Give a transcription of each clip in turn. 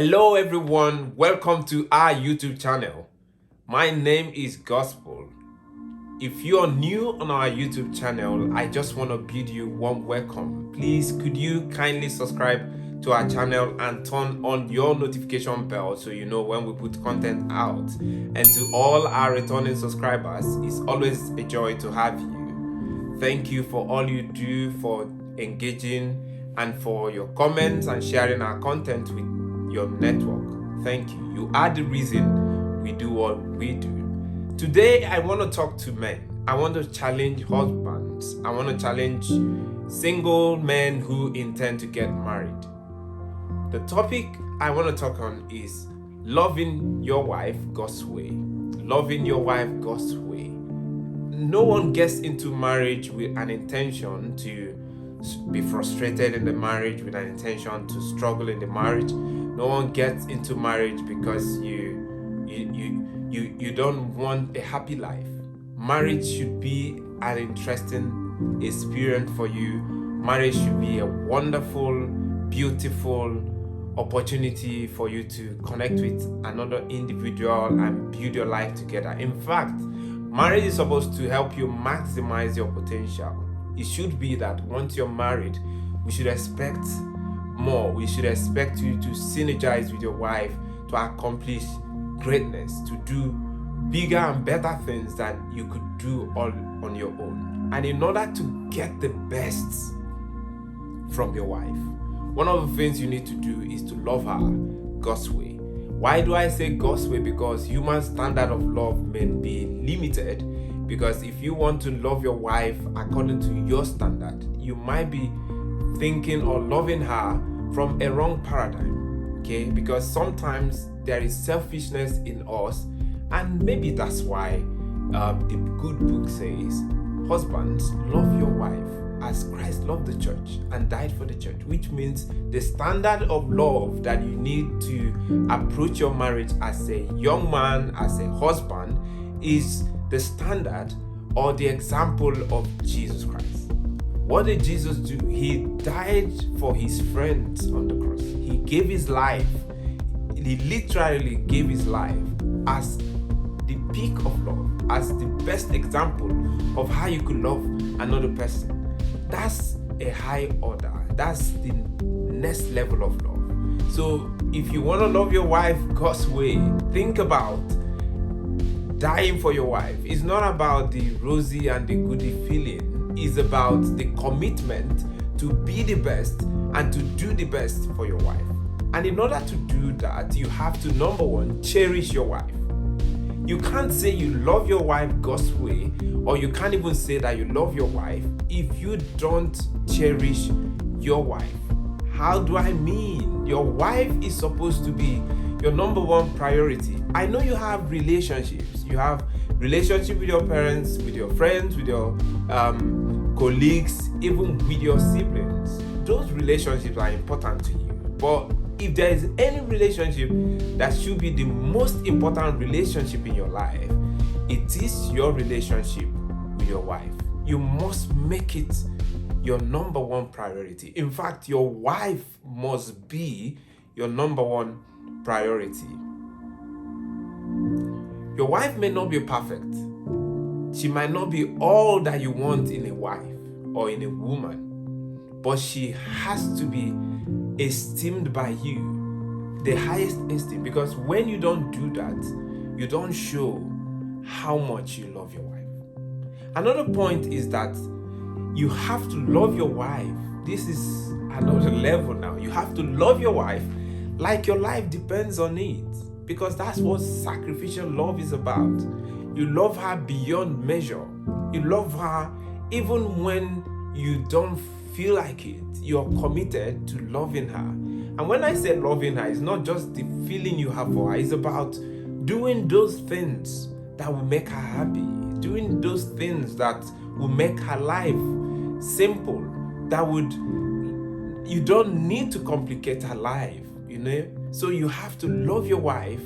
Hello everyone, welcome to our YouTube channel. My name is Gospel. If you are new on our YouTube channel, I just want to bid you warm welcome. Please, could you kindly subscribe to our channel and turn on your notification bell so you know when we put content out. And to all our returning subscribers, it's always a joy to have you. Thank you for all you do, for engaging and for your comments and sharing our content with your network. Thank you. You are the reason we do what we do. Today, I want to talk to men. I want to challenge husbands. I want to challenge single men who intend to get married. The topic I want to talk on is loving your wife God's way. Loving your wife God's way. No one gets into marriage with an intention to be frustrated in the marriage, with an intention to struggle in the marriage. No one gets into marriage because you don't want a happy life. Marriage should be an interesting experience for you. Marriage should be a wonderful, beautiful opportunity for you to connect with another individual and build your life together. In fact, marriage is supposed to help you maximize your potential. It should be that once you're married, we should expect more. We should expect you to synergize with your wife to accomplish greatness, to do bigger and better things that you could do all on your own. And in order to get the best from your wife, one of the things you need to do is to love her God's way. Why do I say God's way? Because human standard of love may be limited. Because if you want to love your wife according to your standard, you might be thinking or loving her from a wrong paradigm. Okay? Because sometimes there is selfishness in us, and maybe that's why the good book says, husbands, love your wife as Christ loved the church and died for the church, which means the standard of love that you need to approach your marriage as a young man, as a husband, is the standard or the example of Jesus Christ. What did Jesus do? He died for his friends on the cross. He gave his life. He literally gave his life as the peak of love, as the best example of how you could love another person. That's a high order. That's the next level of love. So if you want to love your wife God's way, think about dying for your wife. It's not about the rosy and the goody feeling. It's about the commitment to be the best and to do the best for your wife. And in order to do that, you have to, number one, cherish your wife. You can't say you love your wife God's way, or you can't even say that you love your wife if you don't cherish your wife. How do I mean? Your wife is supposed to be your number one priority. I know you have relationships. You have relationship with your parents, with your friends, with your colleagues, even with your siblings. Those relationships are important to you. But if there is any relationship that should be the most important relationship in your life, it is your relationship with your wife. You must make it your number one priority. In fact, your wife must be your number one priority. Your wife may not be perfect. She might not be all that you want in a wife or in a woman, but she has to be esteemed by you, the highest esteem, because when you don't do that, you don't show how much you love your wife. Another point is that you have to love your wife. This is another level now. You have to love your wife like your life depends on it, because that's what sacrificial love is about. You love her beyond measure. You love her even when you don't feel like it. You're committed to loving her. And when I say loving her, it's not just the feeling you have for her. It's about doing those things that will make her happy, doing those things that will make her life simple, that would, you don't need to complicate her life, So you have to love your wife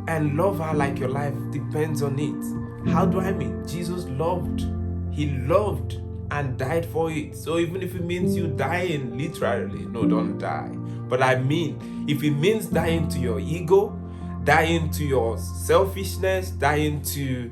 and love her like your life depends on it. How do I mean? Jesus loved. He loved and died for it. So even if it means you dying literally, no, don't die. But I mean, if it means dying to your ego, dying to your selfishness, dying to,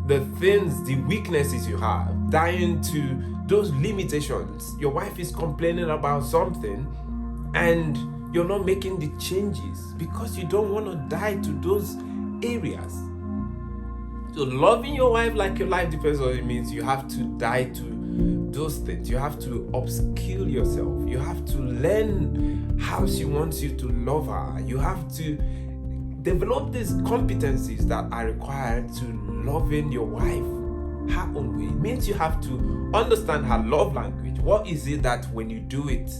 the things, the weaknesses you have, dying to those limitations. Your wife is complaining about something and you're not making the changes because you don't want to die to those areas. So loving your wife like your life depends on it means you have to die to those things. You have to upskill yourself. You have to learn how she wants you to love her. You have to develop these competencies that are required to loving your wife her own way. It means you have to understand her love language. What is it that when you do it,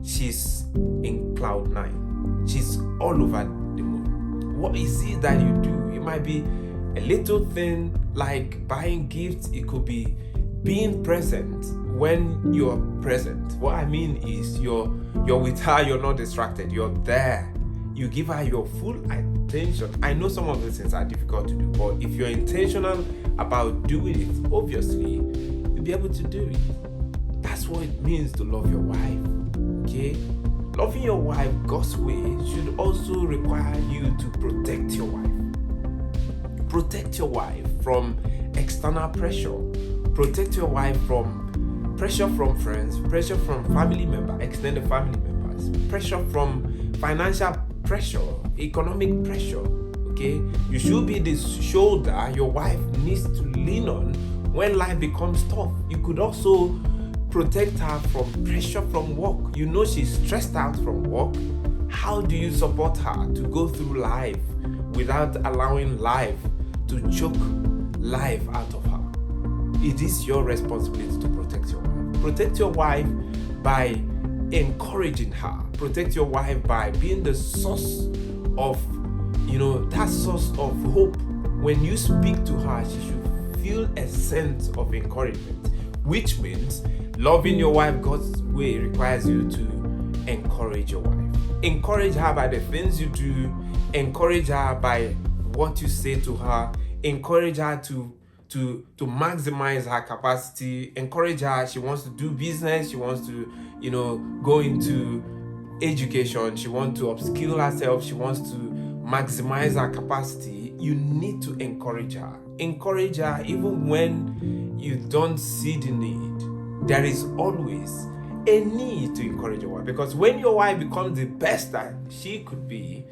she's in cloud nine? She's all over the moon. What is it that you do? It might be a little thing like buying gifts. It could be being present when you're present. What I mean is you're with her, you're not distracted, you're there. You give her your full attention. I know some of these things are difficult to do, but if you're intentional about doing it, obviously you'll be able to do it. That's what it means to love your wife. Okay? Loving your wife God's way should also require you to protect your wife. Protect your wife from external pressure. Protect your wife from pressure from friends, pressure from family members, extended family members, pressure from financial pressure, economic pressure. Okay, you should be the shoulder your wife needs to lean on when life becomes tough. You could also protect her from pressure from work. You know she's stressed out from work. How do you support her to go through life without allowing life to choke life out of her? It is your responsibility to protect your wife. Protect your wife by encouraging her. Protect your wife by being the source of, that source of hope. When you speak to her, she should feel a sense of encouragement, which means loving your wife God's way requires you to encourage your wife. Encourage her by the things you do. Encourage her by what you say to her. Encourage her to maximize her capacity. Encourage her. She wants to do business. She wants to, go into education. She wants to upskill herself. She wants to maximize her capacity. You need to encourage her. Encourage her even when you don't see the need. There is always a need to encourage your wife, because when your wife becomes the best that she could be,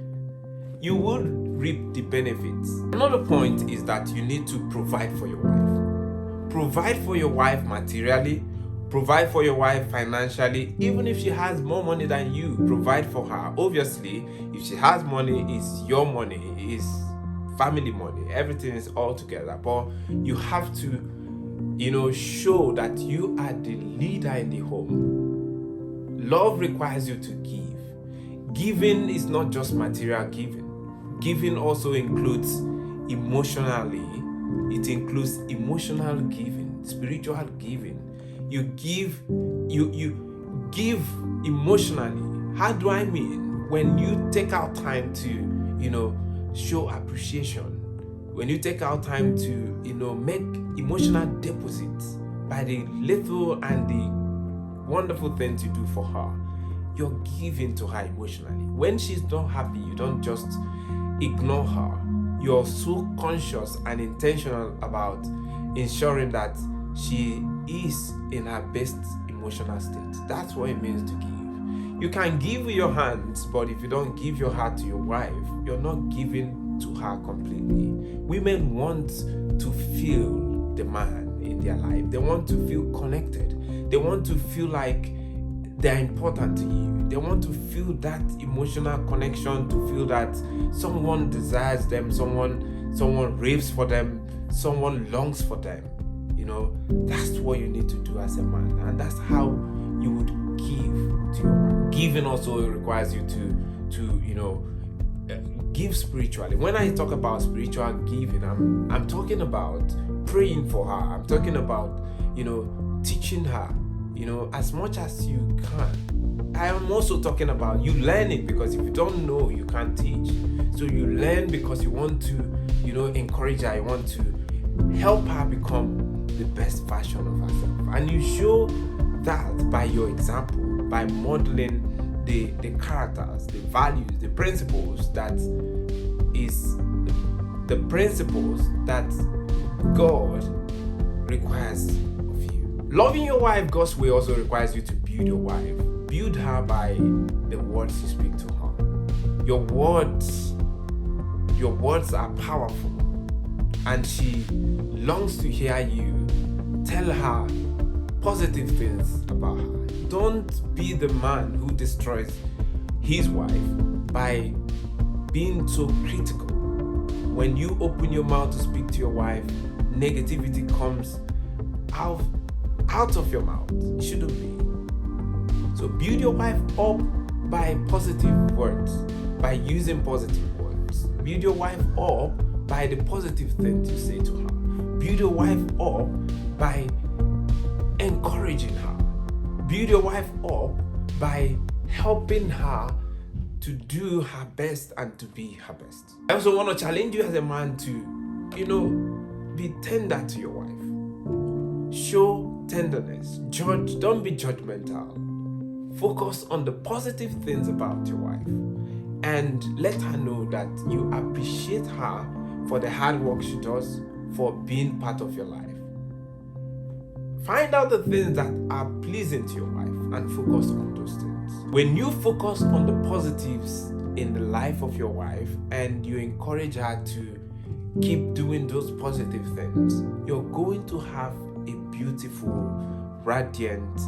you will reap the benefits. Another point is that you need to provide for your wife. Provide for your wife materially. Provide for your wife financially. Even if she has more money than you, provide for her. Obviously, if she has money, it's your money, it's family money. Everything is all together. But you have to, show that you are the leader in the home. Love requires you to give. Giving is not just material giving. Giving also includes emotionally. It includes emotional giving, spiritual giving. You give emotionally. How do I mean? When you take out time to, show appreciation. When you take out time to, make emotional deposits by the little and the wonderful things you do for her, you're giving to her emotionally. When she's not happy, you don't just ignore her. You're so conscious and intentional about ensuring that she is in her best emotional state. That's what it means to give. You can give with your hands, but if you don't give your heart to your wife, you're not giving to her completely. Women want to feel the man in their life. They want to feel connected. They want to feel like they're important to you. They want to feel that emotional connection, to feel that someone desires them, someone raves for them, someone longs for them. That's what you need to do as a man, and that's how you would give to your wife. Giving also requires you to give spiritually. When I talk about spiritual giving, I'm talking about praying for her. I'm talking about teaching her as much as you can. I am also talking about you learning, because if you don't know, you can't teach. So you learn because you want to encourage her. You want to help her become the best version of herself, and you show that by your example, by modeling the characters, the values, the principles that God requires of you. Loving your wife God's way also requires you to build your wife. Build her by the words you speak to her. Your words are powerful, and she longs to hear you tell her positive things about her. Don't be the man who destroys his wife by being so critical. When you open your mouth to speak to your wife, negativity comes out of your mouth. It shouldn't be. So build your wife up by positive words, by using positive words. Build your wife up by the positive things you say to her. Build your wife up by encouraging her. Build your wife up by helping her to do her best and to be her best. I also want to challenge you as a man to, be tender to your wife. Show tenderness. Don't be judgmental. Focus on the positive things about your wife and let her know that you appreciate her for the hard work she does, for being part of your life. Find out the things that are pleasing to your wife and focus on those things. When you focus on the positives in the life of your wife and you encourage her to keep doing those positive things, you're going to have a beautiful, radiant,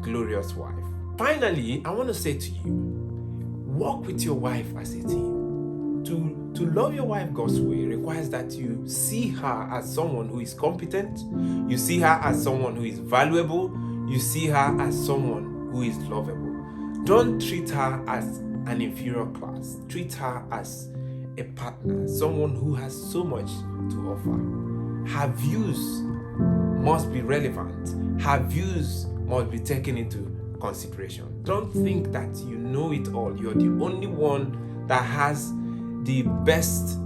glorious wife. Finally, I want to say to you, work with your wife as a team. To love your wife God's way requires that you see her as someone who is competent, you see her as someone who is valuable, you see her as someone who is lovable. Don't treat her as an inferior class. Treat her as a partner, someone who has so much to offer. Her views must be relevant. Her views must be taken into consideration. Don't think that you know it all. You're the only one that has the best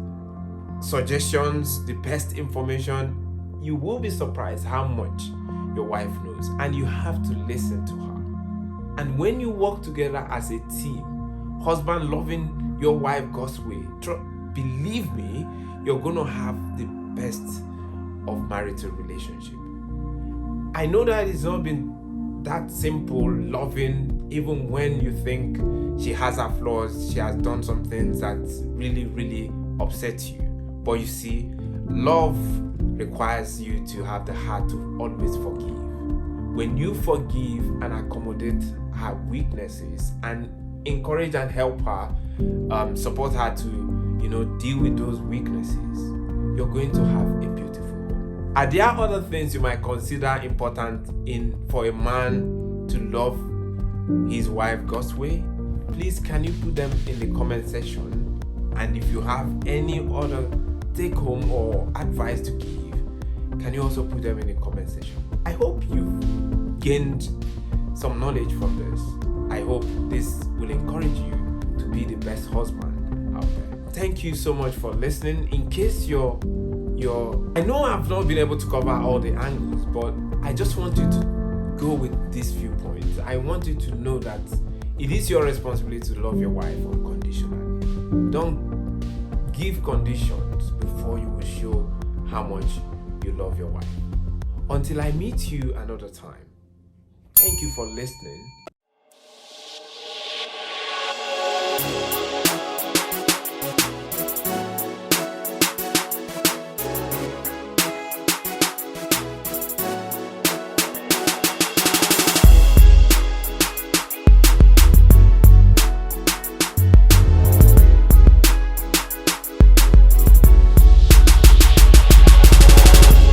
suggestions, the best information. You will be surprised how much your wife knows, and you have to listen to her. And when you work together as a team, husband loving your wife God's way, believe me, you're going to have the best of marital relationship. I know that it's not been that simple loving, even when you think she has her flaws, she has done some things that really upset you. But you see, love requires you to have the heart to always forgive. When you forgive and accommodate her weaknesses and encourage and help her, support her to deal with those weaknesses, you're going to have a beautiful home. Are there other things you might consider important for a man to love his wife God's way? Please, can you put them in the comment section? And if you have any other take home or advice to give, can you also put them in the comment section? I hope you've gained some knowledge from this. I hope this will encourage you to be the best husband out there. Thank you so much for listening. In case I know I've not been able to cover all the angles, but I just want you to go with these few points. I want you to know that it is your responsibility to love your wife unconditionally. Don't give conditions before you will show how much you love your wife. Until I meet you another time, thank you for listening.